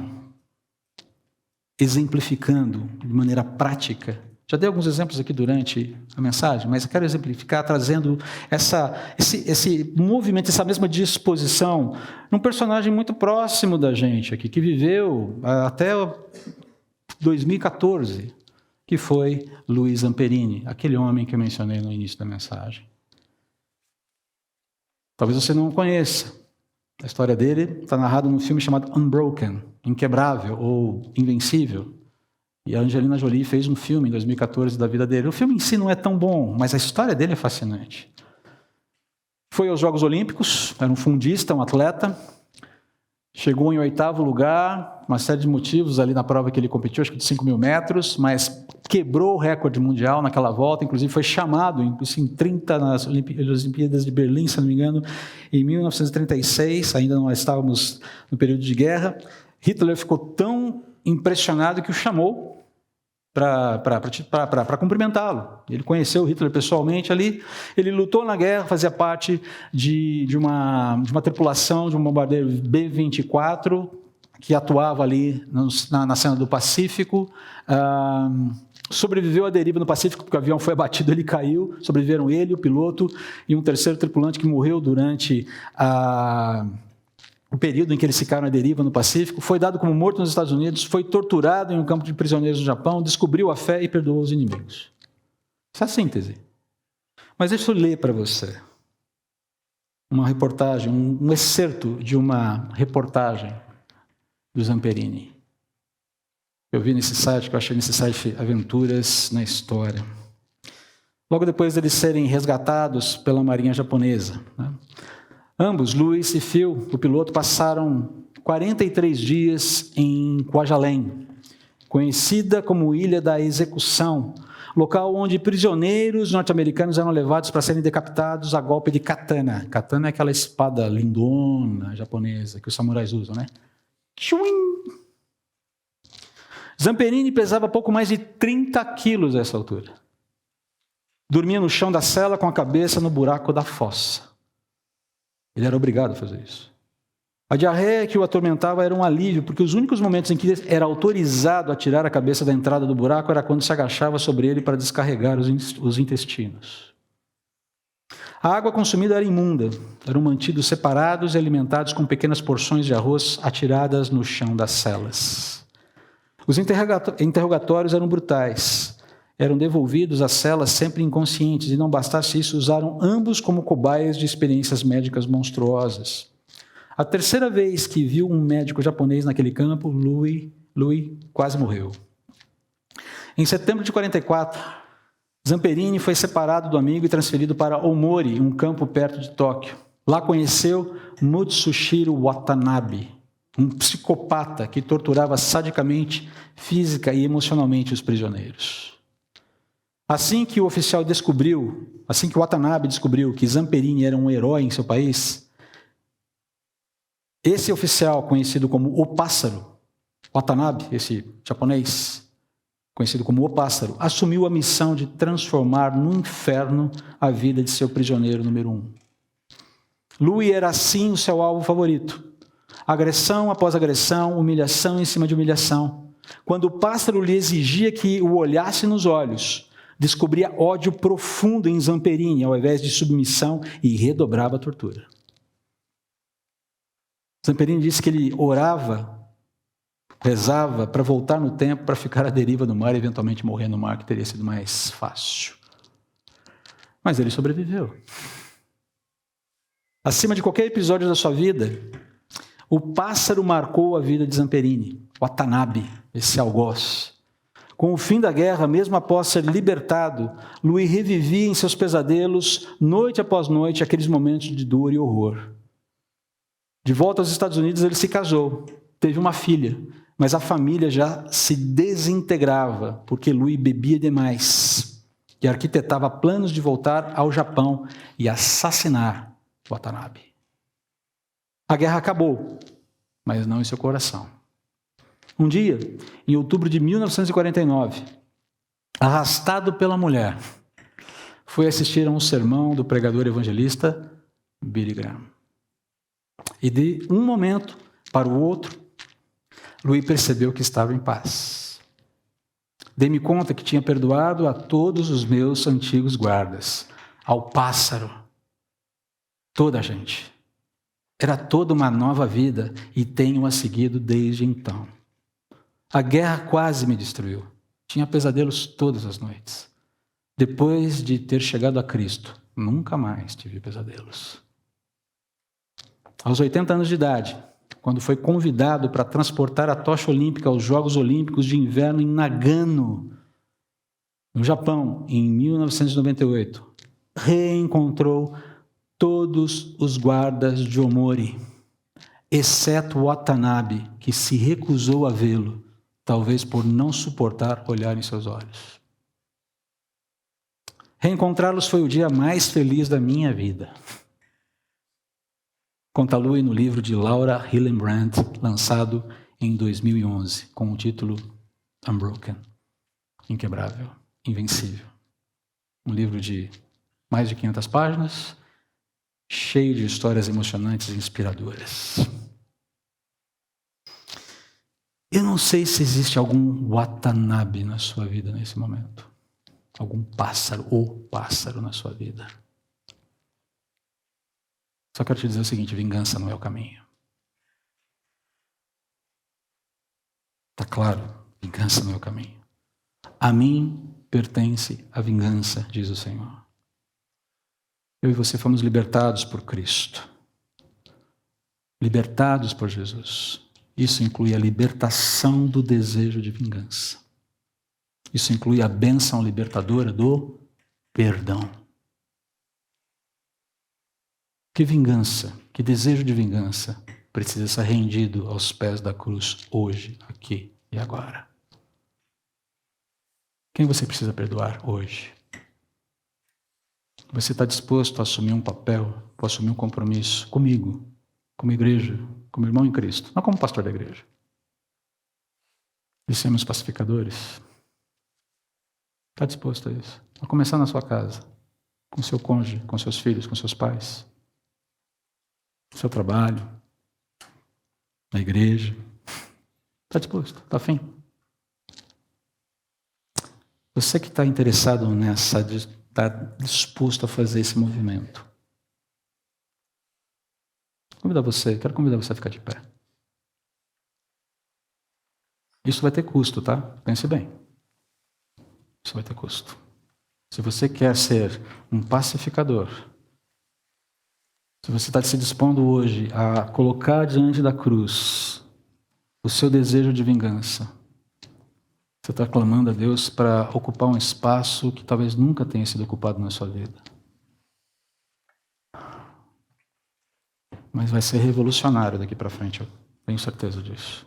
exemplificando de maneira prática, já dei alguns exemplos aqui durante a mensagem, mas eu quero exemplificar trazendo esse movimento, essa mesma disposição, num personagem muito próximo da gente aqui, que viveu até 2014, que foi Luiz Amperini, aquele homem que eu mencionei no início da mensagem. Talvez você não o conheça. A história dele está narrada num filme chamado Unbroken, Inquebrável ou Invencível. E a Angelina Jolie fez um filme em 2014 da vida dele. O filme em si não é tão bom, mas a história dele é fascinante. Foi aos Jogos Olímpicos, era um fundista, um atleta. Chegou em 8º lugar, uma série de motivos ali na prova que ele competiu, acho que de 5.000 metros, mas quebrou o recorde mundial naquela volta, inclusive foi chamado em 30 nas Olimpíadas de Berlim, se não me engano, em 1936, ainda não estávamos no período de guerra. Hitler ficou tão impressionado que o chamou para cumprimentá-lo. Ele conheceu Hitler pessoalmente ali, ele lutou na guerra, fazia parte de uma tripulação de um bombardeiro B-24 que atuava ali na cena do Pacífico, sobreviveu à deriva no Pacífico, porque o avião foi abatido, ele caiu, sobreviveram ele, o piloto e um terceiro tripulante que morreu durante o período em que eles ficaram à deriva no Pacífico, foi dado como morto nos Estados Unidos, foi torturado em um campo de prisioneiros no Japão, descobriu a fé e perdoou os inimigos. Essa é a síntese. Mas deixa eu ler para você uma reportagem, um excerto de uma reportagem do Zamperini. Eu vi nesse site, que eu achei nesse site Aventuras na História. Logo depois deles serem resgatados pela marinha japonesa, né? Ambos, Luiz e Phil, o piloto, passaram 43 dias em Kwajalein, conhecida como Ilha da Execução, local onde prisioneiros norte-americanos eram levados para serem decapitados a golpe de katana. Katana é aquela espada lindona japonesa que os samurais usam, né? Tchuim! Zamperini pesava pouco mais de 30 quilos a essa altura. Dormia no chão da cela com a cabeça no buraco da fossa. Ele era obrigado a fazer isso. A diarreia que o atormentava era um alívio, porque os únicos momentos em que era autorizado a tirar a cabeça da entrada do buraco era quando se agachava sobre ele para descarregar os intestinos. A água consumida era imunda. Eram mantidos separados e alimentados com pequenas porções de arroz atiradas no chão das celas. Os interrogatórios eram brutais. Eram devolvidos às celas sempre inconscientes, e não bastasse isso, usaram ambos como cobaias de experiências médicas monstruosas. A terceira vez que viu um médico japonês naquele campo, Louis quase morreu. Em setembro de 44, Zamperini foi separado do amigo e transferido para Omori, um campo perto de Tóquio. Lá conheceu Mutsushiro Watanabe, um psicopata que torturava sadicamente, física e emocionalmente os prisioneiros. Assim que o Watanabe descobriu que Zamperini era um herói em seu país, esse oficial, conhecido como o Pássaro, Watanabe, esse japonês, conhecido como o Pássaro, assumiu a missão de transformar no inferno a vida de seu prisioneiro número 1. Louis era, assim, o seu alvo favorito. Agressão após agressão, humilhação em cima de humilhação. Quando o Pássaro lhe exigia que o olhasse nos olhos, descobria ódio profundo em Zamperini, ao invés de submissão, e redobrava a tortura. Zamperini disse que ele orava, rezava para voltar no tempo, para ficar à deriva do mar e eventualmente morrer no mar, que teria sido mais fácil. Mas ele sobreviveu. Acima de qualquer episódio da sua vida, o Pássaro marcou a vida de Zamperini, Watanabe, esse algoz. Com o fim da guerra, mesmo após ser libertado, Louis revivia em seus pesadelos, noite após noite, aqueles momentos de dor e horror. De volta aos Estados Unidos, ele se casou, teve uma filha, mas a família já se desintegrava, porque Louis bebia demais e arquitetava planos de voltar ao Japão e assassinar Watanabe. A guerra acabou, mas não em seu coração. Um dia, em outubro de 1949, arrastado pela mulher, foi assistir a um sermão do pregador evangelista Billy Graham. E de um momento para o outro, Louis percebeu que estava em paz. Dei-me conta que tinha perdoado a todos os meus antigos guardas, ao Pássaro, toda a gente. Era toda uma nova vida e tenho-a seguido desde então. A guerra quase me destruiu. Tinha pesadelos todas as noites. Depois de ter chegado a Cristo, nunca mais tive pesadelos. Aos 80 anos de idade, quando foi convidado para transportar a tocha olímpica aos Jogos Olímpicos de Inverno em Nagano, no Japão, em 1998, reencontrou todos os guardas de Omori, exceto Watanabe, que se recusou a vê-lo, talvez por não suportar olhar em seus olhos. Reencontrá-los foi o dia mais feliz da minha vida. Conta Louis no livro de Laura Hillenbrand, lançado em 2011, com o título Unbroken, Inquebrável, Invencível. Um livro de mais de 500 páginas, cheio de histórias emocionantes e inspiradoras. Eu não sei se existe algum Watanabe na sua vida nesse momento. Algum pássaro ou pássaro na sua vida. Só quero te dizer o seguinte: vingança não é o caminho. Está claro? Vingança não é o caminho. A mim pertence a vingança, diz o Senhor. Eu e você fomos libertados por Cristo. Libertados por Jesus. Isso inclui a libertação do desejo de vingança. Isso inclui a bênção libertadora do perdão. Que vingança, que desejo de vingança precisa ser rendido aos pés da cruz hoje, aqui e agora. Quem você precisa perdoar hoje? Você está disposto a assumir um papel, a assumir um compromisso comigo, como igreja, como irmão em Cristo, não como pastor da igreja, de sermos pacificadores? Está disposto a isso? A começar na sua casa, com seu cônjuge, com seus filhos, com seus pais, no seu trabalho, na igreja. Está disposto? Está afim? Você que está interessado nessa, está disposto a fazer esse movimento. Quero convidar você a ficar de pé. Isso vai ter custo, tá? Pense bem. Isso vai ter custo. Se você quer ser um pacificador, se você está se dispondo hoje a colocar diante da cruz o seu desejo de vingança, você está clamando a Deus para ocupar um espaço que talvez nunca tenha sido ocupado na sua vida. Mas vai ser revolucionário daqui para frente, eu tenho certeza disso.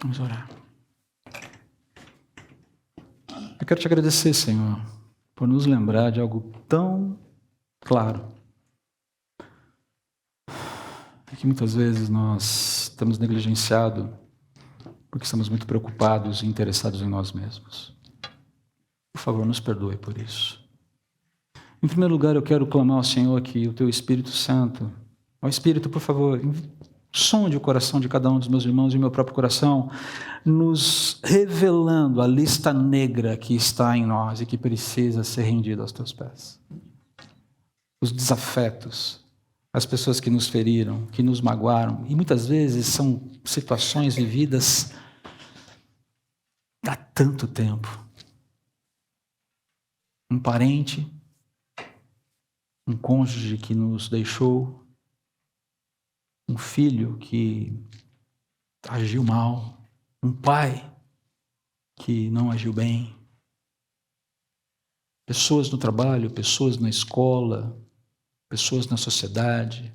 Vamos orar. Eu quero te agradecer, Senhor, por nos lembrar de algo tão claro. É que muitas vezes nós temos negligenciado porque estamos muito preocupados e interessados em nós mesmos. Por favor, nos perdoe por isso. Em primeiro lugar, eu quero clamar ao Senhor que o Teu Espírito Santo, ó Espírito, por favor, sonde o coração de cada um dos meus irmãos e o meu próprio coração, nos revelando a lista negra que está em nós e que precisa ser rendida aos Teus pés. Os desafetos, as pessoas que nos feriram, que nos magoaram, e muitas vezes são situações vividas há tanto tempo. Um parente, um cônjuge que nos deixou, um filho que agiu mal, um pai que não agiu bem, pessoas no trabalho, pessoas na escola, pessoas na sociedade,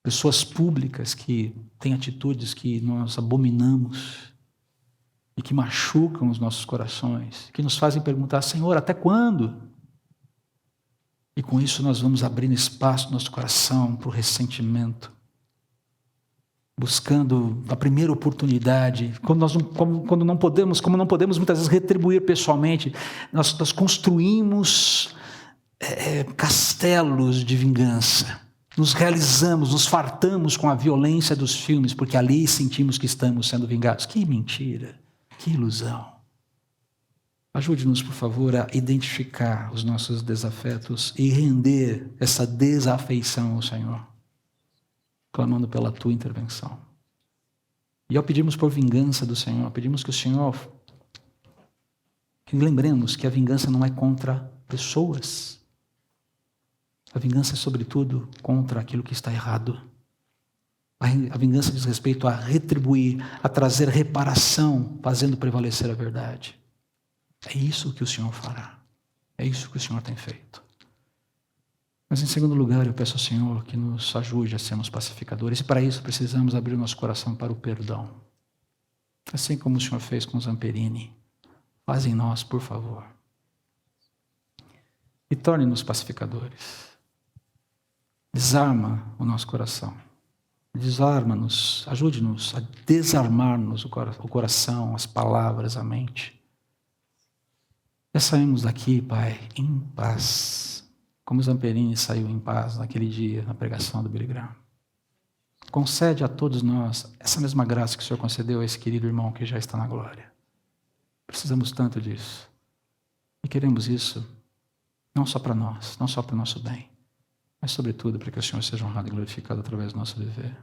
pessoas públicas que têm atitudes que nós abominamos e que machucam os nossos corações, que nos fazem perguntar, Senhor, até quando? E com isso nós vamos abrindo espaço no nosso coração para o ressentimento, buscando a primeira oportunidade, como não podemos muitas vezes retribuir pessoalmente, nós construímos castelos de vingança, nos realizamos, nos fartamos com a violência dos filmes, porque ali sentimos que estamos sendo vingados. Que mentira, que ilusão. Ajude-nos, por favor, a identificar os nossos desafetos e render essa desafeição ao Senhor, clamando pela Tua intervenção. E ao pedirmos por vingança do Senhor, pedimos que o Senhor, que lembremos que a vingança não é contra pessoas. A vingança é, sobretudo, contra aquilo que está errado. A vingança diz respeito a retribuir, a trazer reparação, fazendo prevalecer a verdade. É isso que o Senhor fará. É isso que o Senhor tem feito. Mas, em segundo lugar, eu peço ao Senhor que nos ajude a sermos pacificadores. E para isso precisamos abrir o nosso coração para o perdão. Assim como o Senhor fez com Zamperini. Faz em nós, por favor. E torne-nos pacificadores. Desarma o nosso coração. Desarma-nos, ajude-nos a desarmar-nos o coração, as palavras, a mente. Já saímos daqui, Pai, em paz, como Zamperini saiu em paz naquele dia, na pregação do Billy Graham. Concede a todos nós essa mesma graça que o Senhor concedeu a esse querido irmão que já está na glória. Precisamos tanto disso. E queremos isso, não só para nós, não só para o nosso bem, mas sobretudo para que o Senhor seja honrado e glorificado através do nosso viver.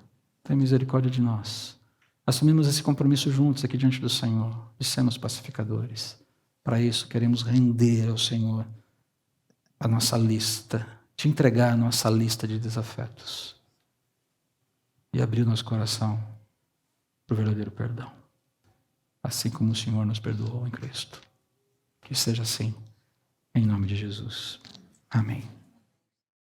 Tenha misericórdia de nós. Assumimos esse compromisso juntos aqui diante do Senhor, de sermos pacificadores. Para isso, queremos render ao Senhor a nossa lista, te entregar a nossa lista de desafetos e abrir nosso coração para o verdadeiro perdão, assim como o Senhor nos perdoou em Cristo. Que seja assim, em nome de Jesus. Amém.